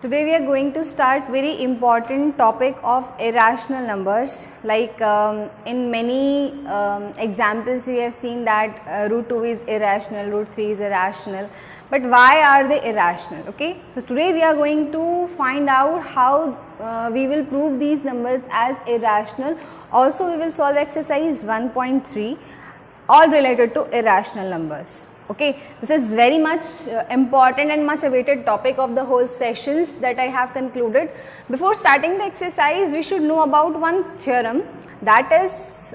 Today we are going to start very important topic of irrational numbers. Like in many examples we have seen that root 2 is irrational, root 3 is irrational. But why are they irrational? Okay. So today we are going to find out how we will prove these numbers as irrational. Also we will solve exercise 1.3 all related to irrational numbers. Okay, this is very much important and much awaited topic of the whole sessions that I have concluded. Before starting the exercise, we should know about one theorem, that is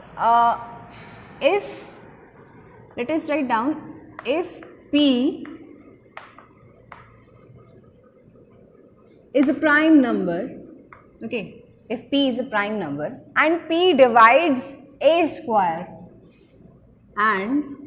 if, let us write down, if P is a prime number, okay, if P is a prime number and P divides A square and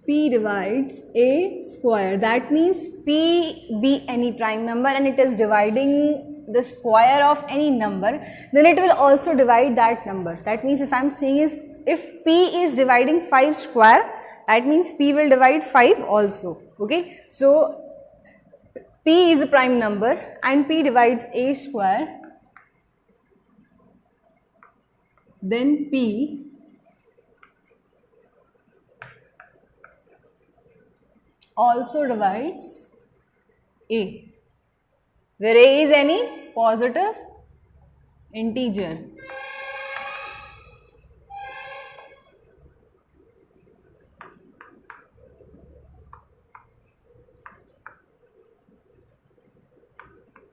P divides A square, that means P be any prime number and it is dividing the square of any number, then it will also divide that number. That means if I am saying is, if P is dividing 5 square, that means P will divide 5 also. Okay, so P is a prime number and P divides A square, then P also divides A, where A is any positive integer.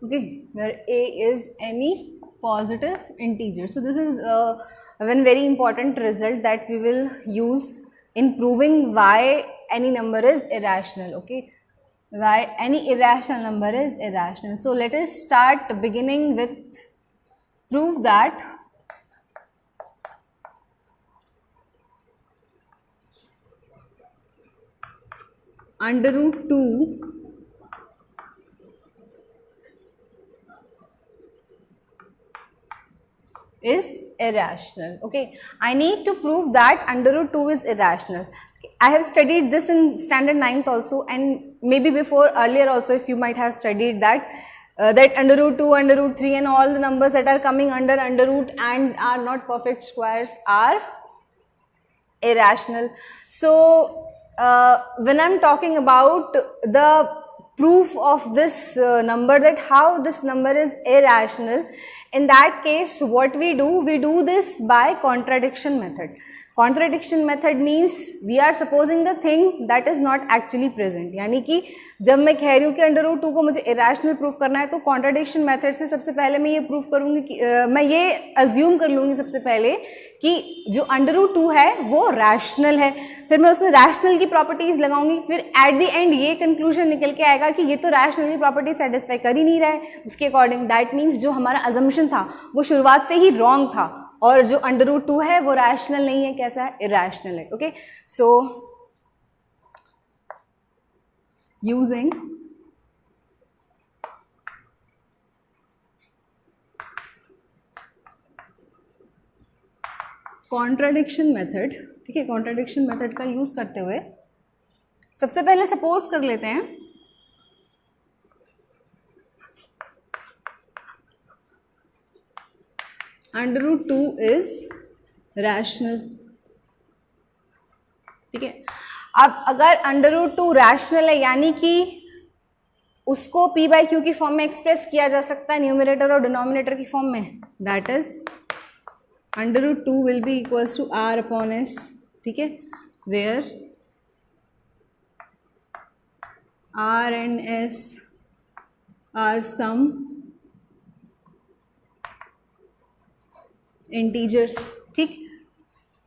Okay, where A is any positive integer. So this is one very important result that we will use in proving why any number is irrational. Okay, why any irrational number is irrational. So let us start beginning with prove that under root 2 is irrational. Okay, I need to prove that under root 2 is irrational. I have studied this in standard 9th also, and maybe before earlier also, if you might have studied that that under root 2, under root 3 and all the numbers that are coming under root and are not perfect squares are irrational. So when I am talking about the proof of this number, that how this number is irrational, in that case what we do this by contradiction method. Contradiction method means we are supposing the thing that is not actually present. यानी कि जब मैं कह रही हूँ कि under root 2 को मुझे इरेशनल प्रूफ करना है, तो कॉन्ट्राडिक्शन मेथड से सबसे पहले मैं ये प्रूफ करूँगी कि मैं ये अज्यूम कर लूँगी सबसे पहले कि जो अंडर रूट 2 है वो रैशनल है, फिर मैं उसमें रैशनल की प्रॉपर्टीज लगाऊंगी, फिर एट द एंड ये कंक्लूजन निकल के आएगा कि ये तो रैशनल की प्रॉपर्टी सेटिस्फाई कर ही नहीं रहा है उसके अकॉर्डिंग. दैट मीन्स जो हमारा अजम्पशन था वो शुरुआत से ही रॉन्ग था और जो अंडर रूट 2 है वो रैशनल नहीं है. कैसा है? इरेशनल है. Okay, so using contradiction method, ठीक है, कॉन्ट्राडिक्शन मेथड का यूज करते हुए सबसे पहले सपोज कर लेते हैं अंडर रूट 2 इज रैशनल. ठीक है, अब अगर अंडर रूट 2 रैशनल है यानी कि उसको p बाई क्यू की फॉर्म में एक्सप्रेस किया जा सकता है, न्यूमरेटर और डिनोमिनेटर की फॉर्म में. That is under root 2 will be equals to r upon s. ठीक है, where r and s are some integers. ठीक,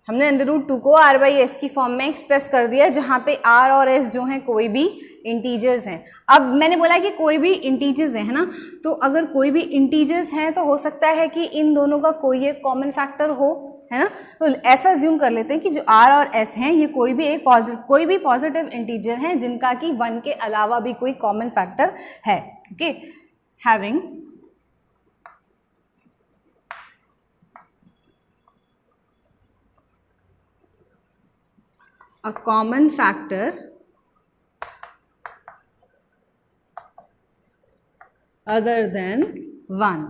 हमने अंडर रूट 2 को r बाई एस की फॉर्म में एक्सप्रेस कर दिया जहाँ पे r और s जो हैं कोई भी इंटीजर्स हैं. अब मैंने बोला कि कोई भी इंटीजर्स है ना, तो अगर कोई भी इंटीजर्स हैं तो हो सकता है कि इन दोनों का कोई एक कॉमन फैक्टर हो, है ना. तो ऐसा अज्यूम कर लेते हैं कि जो r और s हैं ये कोई भी पॉजिटिव इंटीजर हैं जिनका कि 1 के अलावा भी कोई कॉमन फैक्टर है. Okay, having a common factor other than 1,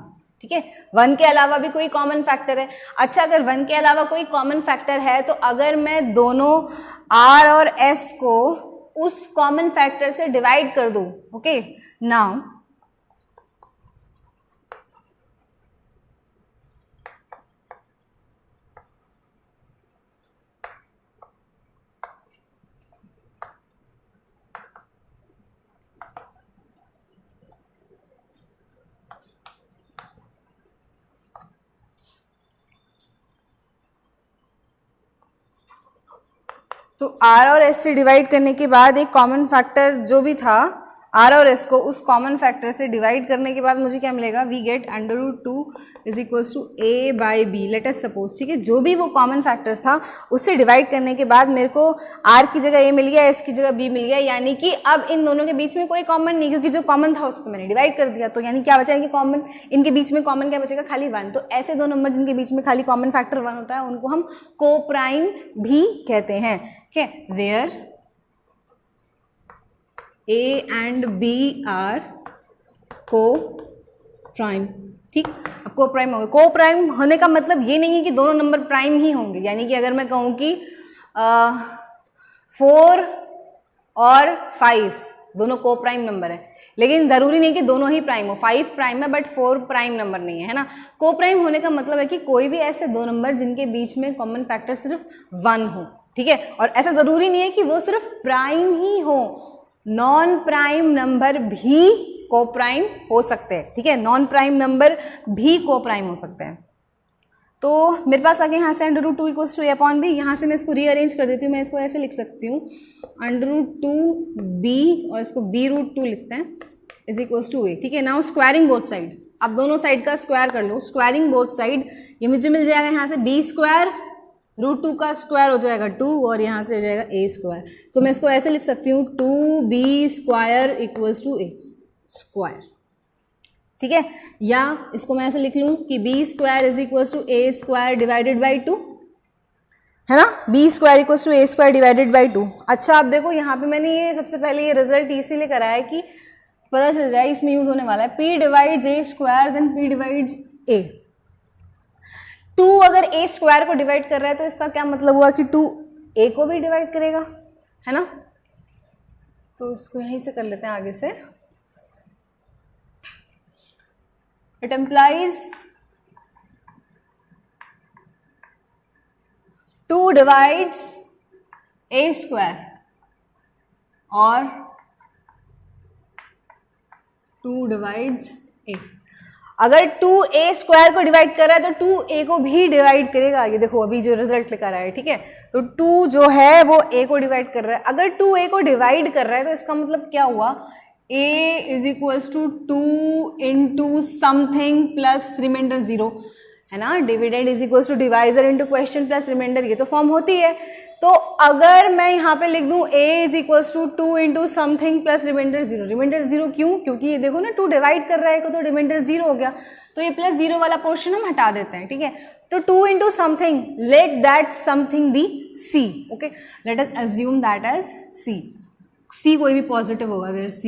ठीक है। 1 के अलावा भी कोई कॉमन फैक्टर है। अच्छा, अगर 1 के अलावा कोई कॉमन फैक्टर है तो अगर मैं दोनों r और s को उस कॉमन फैक्टर से डिवाइड कर दूं, ओके, नाउ तो r और s से डिवाइड करने के बाद एक कॉमन फैक्टर जो भी था r और s को उस कॉमन फैक्टर से डिवाइड करने के बाद मुझे क्या मिलेगा, we get √2 is equals to a by b, let us suppose, ठीक है। जो भी वो कॉमन फैक्टर्स था उससे डिवाइड करने के बाद मेरे को r की जगह a मिल गया, s की जगह b मिल गया, यानी कि अब इन दोनों के बीच में कोई कॉमन नहीं, क्योंकि जो कॉमन था उसको तो मैंने डिवाइड कर दिया। तो यानी क्या बचा इनके कॉमन, इनके बीच में कॉमन क्या बचेगा, खाली 1। तो ऐसे दो नंबर जिनके बीच में खाली कॉमन फैक्टर 1 होता है उनको हम को प्राइम भी कहते हैं, ठीक है। Where A and B are coprime, ठीक। अब को-प्राइम हो गए। को-प्राइम होने का मतलब ये नहीं है कि दोनों नंबर प्राइम ही होंगे, यानी कि अगर मैं कहूँ कि 4 और 5 दोनों को-प्राइम नंबर है, लेकिन ज़रूरी नहीं कि दोनों ही प्राइम हो। 5 प्राइम है बट 4 प्राइम नंबर नहीं है, है ना। को-प्राइम होने का मतलब है कि कोई भी ऐसे दो नंबर जिनके बीच में कॉमन फैक्टर सिर्फ 1 हो, ठीक है। और ऐसा ज़रूरी नहीं है कि वो सिर्फ प्राइम ही हो, नॉन प्राइम नंबर भी को प्राइम हो सकते हैं, ठीक है। नॉन प्राइम नंबर भी को प्राइम हो सकते हैं। तो मेरे पास आगे यहाँ से √2 equals to a upon b, यहाँ से मैं इसको रीअरेंज कर देती हूँ। मैं इसको ऐसे लिख सकती हूँ √2b और इसको b√2 लिखते हैं इज इक्वल्स टू a, ठीक है। नाउ स्क्वायरिंग बोथ साइड, अब दोनों साइड का स्क्वायर कर लो। स्क्वायरिंग बोथ साइड, ये मुझे मिल जाएगा यहाँ से b स्क्वायर, √2 का स्क्वायर हो जाएगा 2 और यहाँ से हो जाएगा a स्क्वायर। सो मैं इसको ऐसे लिख सकती हूँ 2b square equals to a square, ठीक है। या इसको मैं ऐसे लिख लूँ कि b square is equals to a square divided by 2, है ना। b square equals to a square divided by 2। अच्छा, अब देखो यहाँ पे मैंने ये सबसे पहले ये रिजल्ट इसीलिए कराया है कि पता चल जाए इसमें यूज होने वाला है p divides a square then p divides a। 2 अगर a स्क्वायर को डिवाइड कर रहा है तो इसका क्या मतलब हुआ कि 2 a को भी डिवाइड करेगा, है ना। तो इसको यहीं से कर लेते हैं आगे से। It implies 2 divides a square और 2 डिवाइड्स a। अगर 2a स्क्वायर को डिवाइड कर रहा है तो 2a को भी डिवाइड करेगा। ये देखो अभी जो रिजल्ट लिखा रहा है, ठीक है। तो 2 जो है वो a को डिवाइड कर रहा है। अगर 2a को डिवाइड कर रहा है तो इसका मतलब क्या हुआ, a is equals to 2 into something plus remainder 0, है ना। Dividend is equals to divisor into quotient plus remainder, ये तो फॉर्म होती है। तो अगर मैं यहाँ पे लिख दूँ a is equals to 2 into something plus remainder 0, remainder 0 क्यों, क्योंकि ये देखो ना 2 डिवाइड कर रहा है तो रिमाइंडर 0 हो गया, तो ये प्लस 0 वाला पोर्शन हम हटा देते हैं, ठीक है। तो 2 into something, let that something be c, okay. Let us assume that as c। c कोई भी पॉजिटिव होगा where c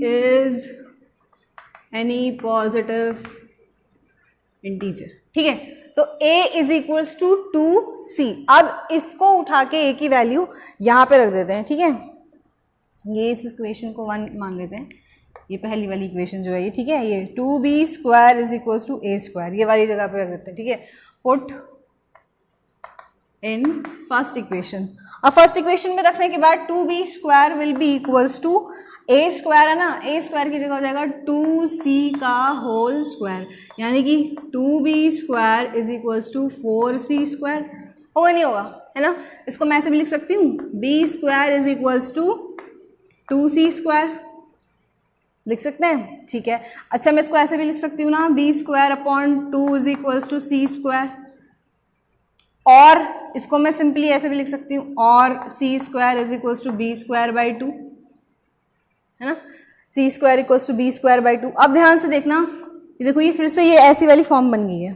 is any positive integer, ठीक है। तो a is equals to 2c। अब इसको उठा के a की वैल्यू यहाँ पे रख देते हैं, ठीक है। ये इस इक्वेशन को 1 मान लेते हैं, ये पहली वाली इक्वेशन जो है ये, ठीक है। ये 2b square is equals to a square, ये वाली जगह पे रख देते हैं, ठीक है। Put in first equation. अब फर्स्ट इक्वेशन में रखने के बाद 2b square will be equals to a square, है ना। a स्क्वायर की जगह हो जाएगा 2c का होल स्क्वायर, यानी कि 2b square is equals to 4c square. होगा नहीं होगा, है ना। इसको मैं ऐसे भी लिख सकती हूँ b square is equals to 2c square, लिख सकते हैं, ठीक है। अच्छा, मैं इसको ऐसे भी लिख सकती हूँ ना, b square upon 2 is equals to c square. और इसको मैं सिंपली ऐसे भी लिख सकती हूँ, और c square is equals to b square by 2, है ना। c square equals to b square by 2। अब ध्यान से देखना, ये देखो ये फिर से ये ऐसी वाली फॉर्म बन गई है।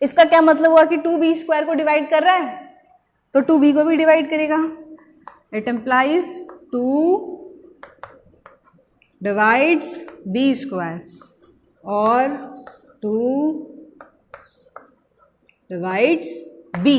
इसका क्या मतलब हुआ कि 2b स्क्वायर को डिवाइड कर रहा है तो 2b को भी डिवाइड करेगा, it implies 2 divides b square और 2 डिवाइड्स बी।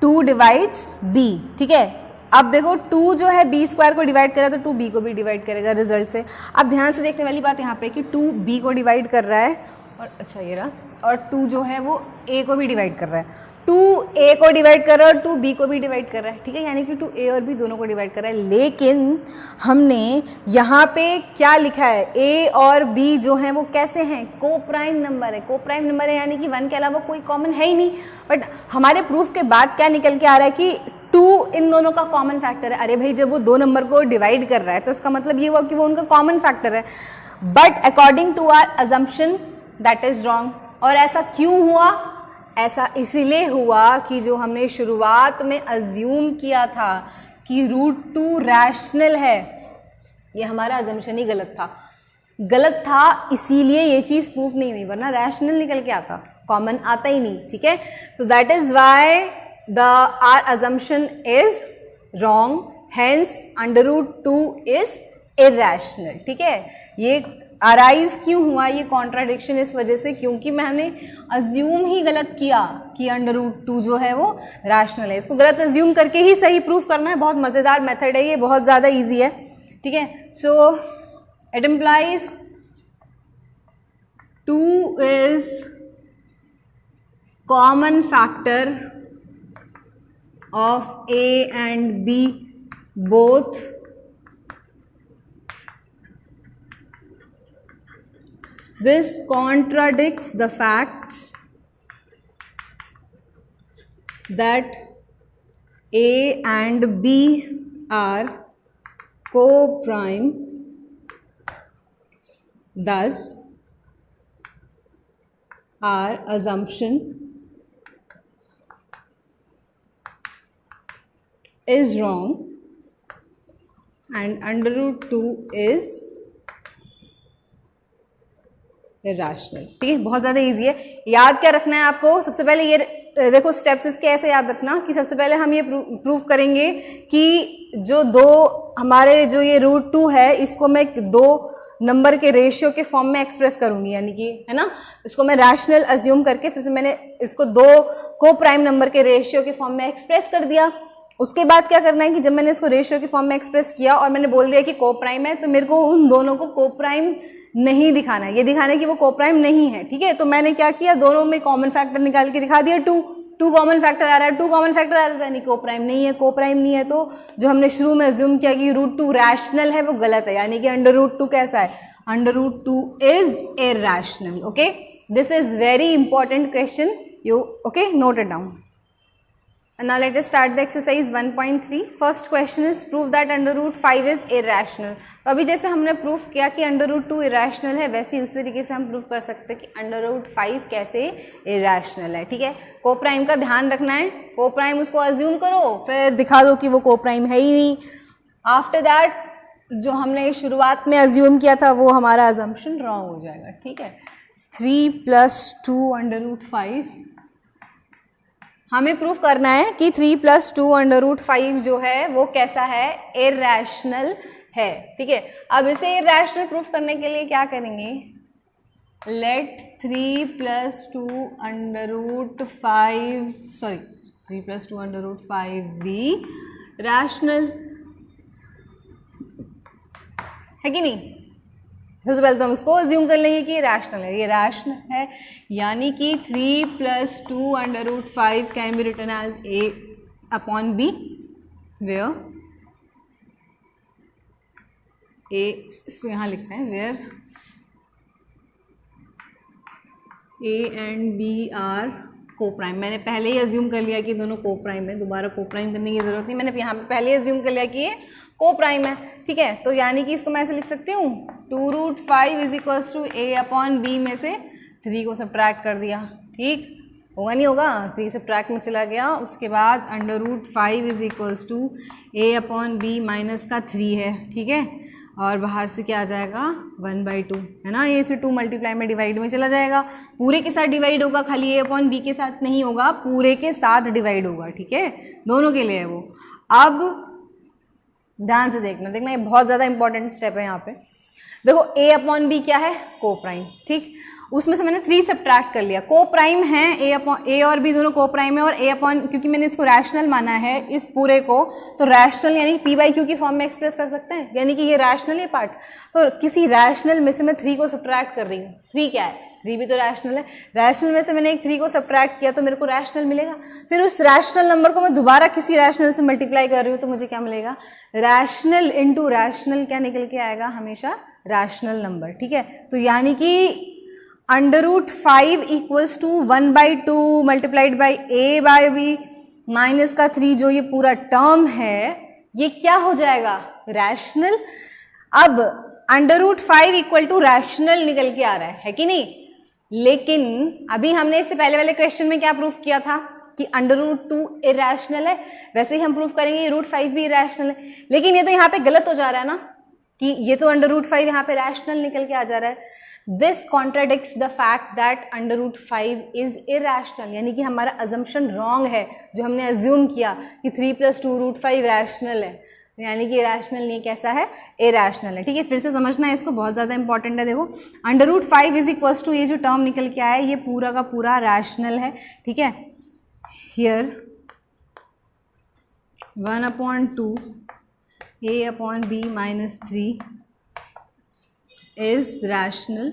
2 डिवाइड्स बी, ठीक है। अब देखो 2 जो है बी स्क्वायर को डिवाइड करेगा तो 2 बी को भी डिवाइड करेगा रिजल्ट से। अब ध्यान से देखने वाली बात यहाँ पे कि 2 बी को डिवाइड कर रहा है और अच्छा ये रहा, और 2 जो है वो ए को भी डिवाइड कर रहा है। 2 ए को डिवाइड कर रहा है और 2 बी को भी डिवाइड कर रहा है, ठीक है, यानी कि 2 ए और बी दोनों को डिवाइड कर रहा है। लेकिन हमने यहाँ पे क्या लिखा है, ए और बी जो हैं वो कैसे हैं, को प्राइम नंबर है। को प्राइम नंबर है यानी कि 1 के अलावा कोई कॉमन है ही नहीं। बट हमारे प्रूफ के बाद क्या निकल के आ रहा है कि 2 इन दोनों का कॉमन फैक्टर है। अरे भाई जब वो 2 नंबर को डिवाइड कर रहा है तो इसका मतलब ये हुआ कि वो उनका कॉमन फैक्टर है। But according to our assumption that is wrong. और ऐसा क्यों हुआ? ऐसा इसीलिए हुआ कि जो हमने शुरुआत में अज्यूम किया था कि √2 रैशनल है, ये हमारा अजम्पशन ही गलत था, इसीलिए ये चीज़ प्रूफ नहीं हुई, वरना रैशनल निकल के आता, कॉमन आता ही नहीं, ठीक है। So that is why our assumption is wrong, hence √2 is irrational, ठीक है। ये अराइज क्यों हुआ ये कॉन्ट्राडिक्शन? इस वजह से क्योंकि मैंने अज्यूम ही गलत किया कि √2 जो है वो रैशनल है। इसको गलत अज्यूम करके ही सही प्रूफ करना है। बहुत मज़ेदार मेथड है ये, बहुत ज़्यादा इजी है, ठीक है। So it implies 2 is common factor of A and B both this contradicts the fact that A and B are co-prime, thus our assumption is wrong and √2 is irrational, ठीक है। बहुत ज़्यादा इजी है, याद क्या रखना है आपको? सबसे पहले ये देखो स्टेप्स इसके ऐसे याद रखना कि सबसे पहले हम ये प्रूफ करेंगे कि जो हमारे जो ये √2 है इसको मैं 2 नंबर के रेशियो के फॉर्म में एक्सप्रेस करूंगी, यानी कि है ना, इसको मैं रैशनल अज्यूम करके सबसे मैंने इसको 2 को प्राइम नंबर के रेशियो के फॉर्म में एक्सप्रेस कर दिया। उसके बाद क्या करना है कि जब मैंने इसको रेशियो के फॉर्म में एक्सप्रेस किया और मैंने बोल दिया कि को प्राइम है, तो मेरे को उन दोनों को को प्राइम नहीं दिखाना है, ये दिखाना है कि वो को प्राइम नहीं है, ठीक है। तो मैंने क्या किया, दोनों में कॉमन फैक्टर निकाल के दिखा दिया। 2 कॉमन फैक्टर आ रहा है, 2 कॉमन फैक्टर आ रहा है, यानी को प्राइम नहीं है। को प्राइम नहीं है तो जो हमने शुरू में अज्यूम किया कि √2 रैशनल है वो गलत है, यानी कि √2 कैसा है, √2 is irrational, okay. This is very important question, you okay, note it down. Now let us start the exercise 1.3. First question is prove that √5 is irrational. तो अभी जैसे हमने प्रूफ किया कि √2 irrational है, वैसे ही उसी तरीके से हम प्रूफ कर सकते हैं कि √5 कैसे irrational है, ठीक है। को प्राइम का ध्यान रखना है, को प्राइम उसको अज्यूम करो फिर दिखा दो कि वो को प्राइम है ही नहीं। आफ्टर दैट जो हमने शुरुआत में अज्यूम किया था वो हमारा अजम्पशन रॉन्ग हो जाएगा, ठीक है। 3 + 2 √5 हमें प्रूफ करना है कि 3 + 2 √5 जो है वो कैसा है, इरैशनल है, ठीक है। अब इसे इरैशनल प्रूफ करने के लिए क्या करेंगे, लेट 3 + 2 √5 बी रैशनल, है कि नहीं। सबसे पहले तो हम उसको अज्यूम कर लेंगे कि ये रैशनल है, ये रैशनल है, यानी कि 3 + 2 √5 can be written as A/B, where A, इसको यहाँ लिखते हैं, where A and B are coprime. मैंने पहले ही अज्यूम कर लिया कि दोनों को प्राइम है, दोबारा को प्राइम करने की जरूरत नहीं, मैंने यहाँ पे पहले ही अज्यूम कर लिया कि ये को प्राइम है, ठीक है। तो यानी कि इसको मैं ऐसे लिख सकती हूँ 2√5 = A/B में से 3 को सब्ट्रैक्ट कर दिया, ठीक होगा नहीं होगा, 3 सब्ट्रैक्ट में चला गया। उसके बाद √5 = A/B माइनस का 3 है, ठीक है। और बाहर से क्या आ जाएगा 1/2, है ना। ये से 2 मल्टीप्लाई में डिवाइड में चला जाएगा, पूरे के साथ डिवाइड होगा, खाली a अपॉन b के साथ नहीं होगा, पूरे के साथ डिवाइड होगा, ठीक है, दोनों के लिए है वो। अब ध्यान से देखना, ये बहुत ज़्यादा इंपॉर्टेंट स्टेप है यहाँ पे। देखो a अपॉन बी क्या है, को प्राइम, ठीक, उसमें से मैंने 3 सब्ट्रैक्ट कर लिया, को प्राइम है, a और b दोनों को प्राइम है, और a अपॉन, क्योंकि मैंने इसको रैशनल माना है इस पूरे को, तो रैशनल यानी p/q की फॉर्म में एक्सप्रेस कर सकते हैं, यानी कि ये रैशनल है पार्ट। तो किसी रैशनल में से मैं 3 को सब्ट्रैक्ट कर रही हूँ, 3 क्या है, 3 भी तो रैशनल है, रैशनल में से मैंने एक 3 को सब्ट्रैक्ट किया तो मेरे को रैशनल मिलेगा, फिर उस रैशनल नंबर को मैं दोबारा किसी रैशनल से मल्टीप्लाई कर रही हूँ तो मुझे क्या मिलेगा, रैशनल इंटू रैशनल क्या निकल के आएगा, हमेशा रैशनल नंबर, ठीक है। तो यानी कि √5 equals to 1/2 multiplied by a/b minus का 3, जो ये पूरा टर्म है ये क्या हो जाएगा, रैशनल। अब √5 इक्वल टू रैशनल निकल के आ रहा है कि नहीं, लेकिन अभी हमने इससे पहले वाले क्वेश्चन में क्या प्रूफ किया था कि √2 इरैशनल है, वैसे ही हम प्रूफ करेंगे √5 भी इरैशनल है, लेकिन ये तो यहाँ पे गलत हो जा रहा है ना, कि ये तो √5 यहाँ पे रैशनल निकल के आ जा रहा है। This contradicts the fact that √5 is irrational, यानी कि हमारा अजम्पशन रॉन्ग है, जो हमने अज्यूम किया कि 3 + 2 √5 रैशनल है, यानी कि रैशनल नहीं, कैसा है, इरैशनल है, ठीक है। फिर से समझना है इसको, बहुत ज़्यादा इंपॉर्टेंट है। देखो √5 इज इक्वल्स टू, ये जो टर्म निकल के आया है ये पूरा का पूरा रैशनल है, ठीक है। Here 1/2 a upon b minus 3 is rational,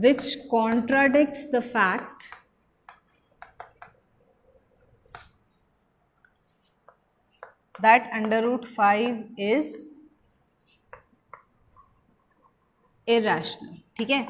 which contradicts the fact that √5 is irrational, ठीक है।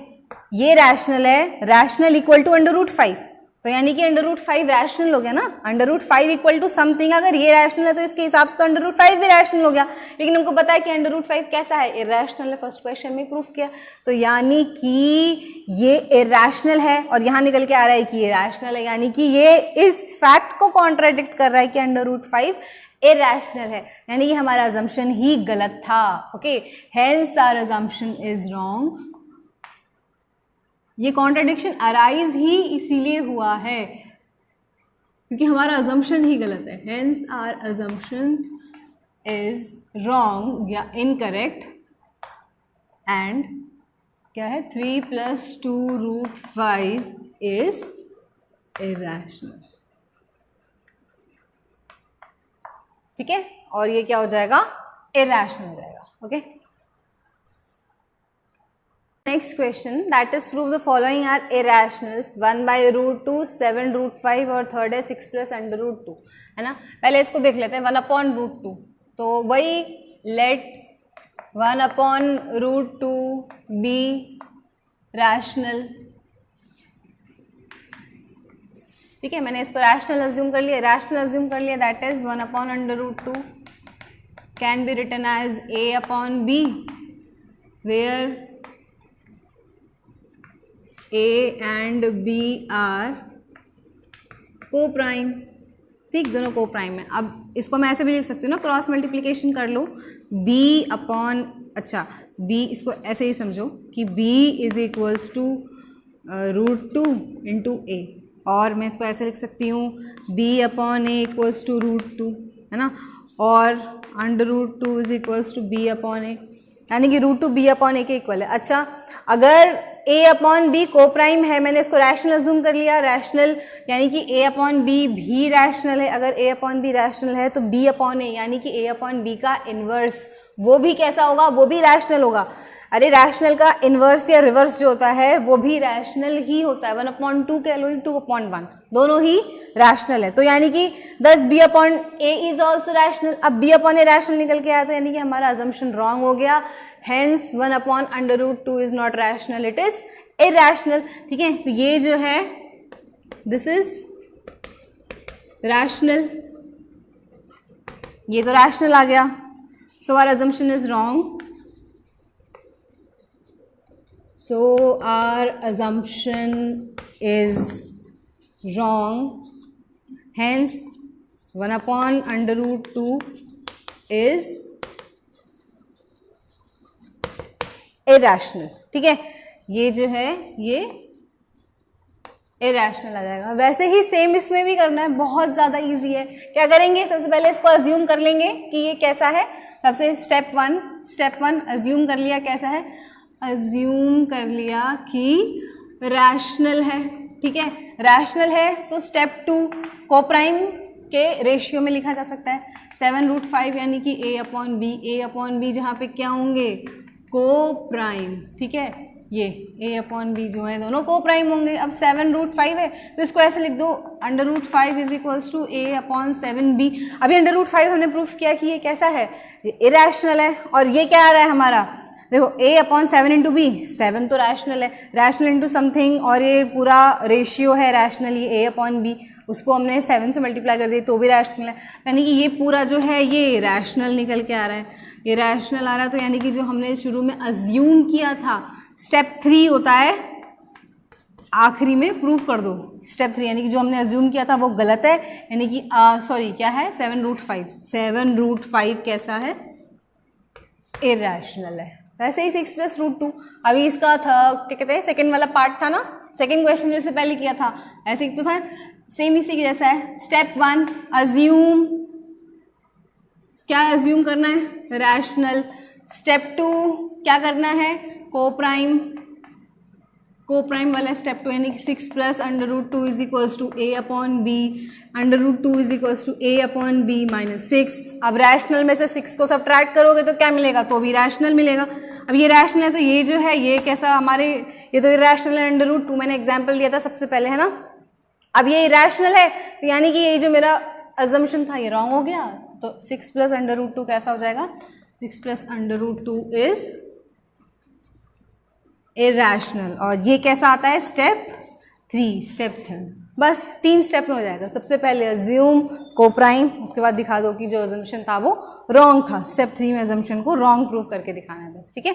ये रैशनल है, रैशनल इक्वल टू √5, तो यानी कि √5 रैशनल हो गया ना, √5 इक्वल टू समथिंग, अगर ये रैशनल है तो इसके हिसाब से तो √5 भी रैशनल हो गया, लेकिन हमको पता है कि √5 कैसा है, इरैशनल है, फर्स्ट क्वेश्चन में प्रूफ किया, तो यानी कि ये इरैशनल है, और यहाँ निकल के आ रहा है कि ये रैशनल है, यानी कि ये इस फैक्ट को कॉन्ट्राडिक्ट कर रहा है कि √5 इरैशनल है, यानी कि हमारा अजम्पशन ही गलत था, okay, hence our assumption is wrong. ये कॉन्ट्राडिक्शन अराइज ही इसीलिए हुआ है क्योंकि हमारा अजम्पशन ही गलत है, hence our assumption is wrong या इनकरेक्ट, एंड क्या है, 3 + 2 √5 इज इरैशनल, ठीक है, और ये क्या हो जाएगा, इरैशनल हो जाएगा, okay. Next question, that is prove the following are irrationals, 1/√2, 7√5 और थर्ड है 6 + √2, है ना। पहले इसको देख लेते हैं, 1/√2, तो वही लेट 1/√2 बी रैशनल, ठीक है, मैंने इसको रैशनल अज्यूम कर लिया, that is 1/√2 can be written as a upon b, वेयर a and b are coprime, ठीक, दोनों को प्राइम है। अब इसको मैं ऐसे भी लिख सकती हूँ ना, क्रॉस मल्टीप्लिकेशन कर लो, b अपॉन, अच्छा b, इसको ऐसे ही समझो कि b is equals to √2 into a, और मैं इसको ऐसे लिख सकती हूँ b upon a equals to √2, है ना, और √2 is equals to b upon a, यानी कि √2 b अपॉन a के इक्वल है। अच्छा, अगर a upon b coprime है, मैंने इसको रैशनल अज्यूम कर लिया, रैशनल यानी कि a अपॉन b भी रैशनल है, अगर a अपॉन b रैशनल है तो b अपॉन a यानी कि a अपॉन b का इन्वर्स वो भी कैसा होगा, वो भी रैशनल होगा। अरे रैशनल का इन्वर्स या रिवर्स जो होता है वो भी रैशनल ही होता है, 1/2 कह लो, 2/1, दोनों ही रैशनल है, तो यानी कि 10 b upon a is also rational. अब b अपॉन a रैशनल निकल के आया तो यानी कि हमारा अजम्पशन रॉन्ग हो गया, hence 1/√2 is not rational, it is irrational, ठीक है। तो ये जो है दिस इज रैशनल, ये तो रैशनल आ गया, so our assumption is wrong, so our assumption is wrong, hence 1/√2 is irrational. ठीक है, ये जो है ये इरेशनल आ जाएगा। वैसे ही सेम इसमें भी करना है, बहुत ज़्यादा इजी है। क्या करेंगे, सबसे पहले इसको अज्यूम कर लेंगे कि ये कैसा है। सबसे स्टेप वन अज्यूम कर लिया, कैसा है, अज्यूम कर लिया कि रैशनल है। ठीक है, रैशनल है तो स्टेप 2 कोप्राइम के रेशियो में लिखा जा सकता है 7√5 यानी कि a/b जहाँ पे क्या होंगे, कोप्राइम। ठीक है, ये a/b जो है दोनों कोप्राइम होंगे। अब 7√5 है तो इसको ऐसे लिख दो, √5 इज इक्वल्स टू a/7b। अभी √5 हमने प्रूफ किया कि ये कैसा है, ये इरेशनल है। और ये क्या आ रहा है हमारा, देखो a/7 इंटू बी, 7 तो रैशनल है, रैशनल इंटू समथिंग, और ये पूरा रेशियो है रैशनल, ये a/b, उसको हमने 7 से मल्टीप्लाई कर दिया तो भी रैशनल है। यानी कि ये पूरा जो है ये रैशनल निकल के आ रहा है, ये रैशनल आ रहा है। तो यानी कि जो हमने शुरू में अज्यूम किया था, स्टेप 3 होता है आखिरी में प्रूफ कर दो। स्टेप 3 यानी कि जो हमने अज्यूम किया था वो गलत है, यानी कि सॉरी क्या है, 7√5 कैसा है, इरेशनल है। वैसे ही 6 + √2, अभी इसका था क्या कहते हैं, सेकंड वाला पार्ट था ना, सेकंड क्वेश्चन जैसे पहले किया था ऐसे ही तो था, सेम इसी के जैसा है। स्टेप 1 अज्यूम, क्या अज्यूम करना है, रैशनल। स्टेप 2 क्या करना है, कोप्राइम वाला स्टेप 2 यानी कि 6 + √2 is equals to a/b, √2 is equals to a/b -6। अब रैशनल में से 6 को सब्ट्रैक्ट करोगे तो क्या मिलेगा, तो भी रैशनल मिलेगा। अब ये रैशनल है तो ये जो है ये कैसा हमारे, ये तो इरेशनल है, √2 मैंने एग्जाम्पल दिया था सबसे पहले, है ना। अब ये इरेशनल है तो यानी कि ये जो मेरा अजम्पशन था ये रॉन्ग हो गया, तो 6 + √2 कैसा हो जाएगा, 6 + √2 इज इरेशनल। और ये कैसा आता है, स्टेप 3। बस 3 स्टेप में हो जाएगा। सबसे पहले अज्यूम कोप्राइम, उसके बाद दिखा दो कि जो अजम्पशन था वो रॉन्ग था। स्टेप 3 में अजम्पशन को रॉन्ग प्रूफ करके दिखाना है बस, ठीक है।